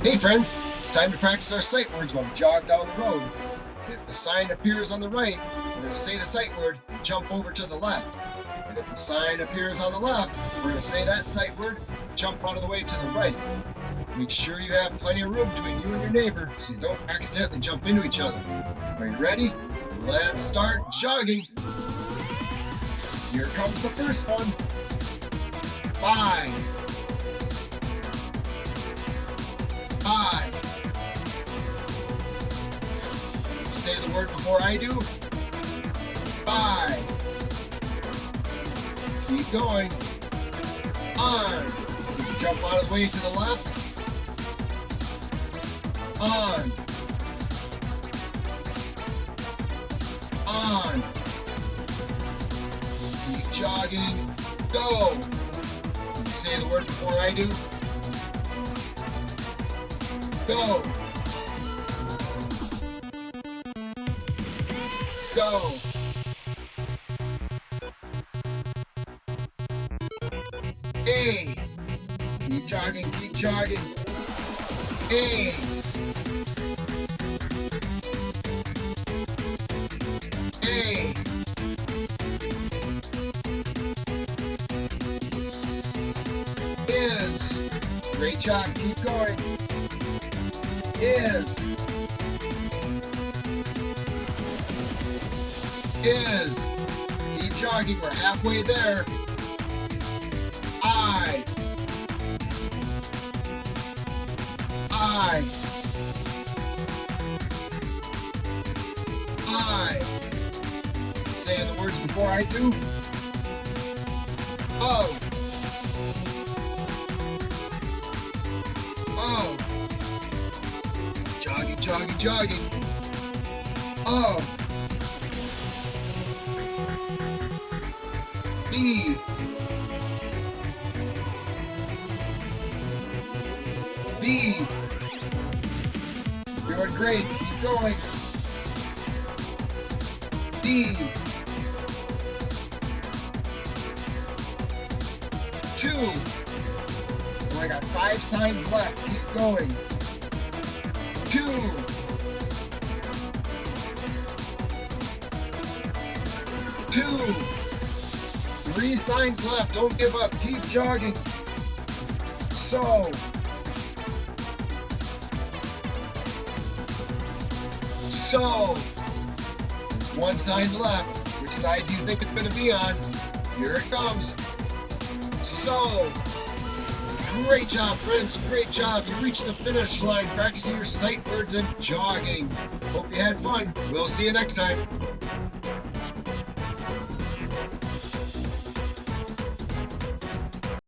Hey friends, it's time to practice our sight words while we jog down the road. And if the sign appears on the right, we're going to say the sight word and jump over to the left. And if the sign appears on the left, we're going to say that sight word and jump out of the way to the right. Make sure you have plenty of room between you and your neighbor so you don't accidentally jump into each other. Are you ready? Let's start jogging. Here comes the first one. 5. 5. Say the word before I do. 5. Keep going. On. Did you jump out of the way to the left? On. On. Keep jogging. Go. Did you say the word before I do? Go. Go. A. Keep jogging, keep jogging. A. A. Is. Great job, keep going. Is. Is. Keep jogging, we're halfway there. I. I. I. Saying the words before I do. Oh. Oh. Jogging, jogging, jogging. Oh. B. B. You're doing great. Keep going. D. 2. Oh, I got 5 signs left. Keep going. 2. 2. 3 signs left. Don't give up. Keep jogging. So. So. There's 1 sign left. Which side do you think it's going to be on? Here it comes. So. Great job, friends. Great job. You reached the finish line practicing your sight words and jogging. Hope you had fun. We'll see you next time.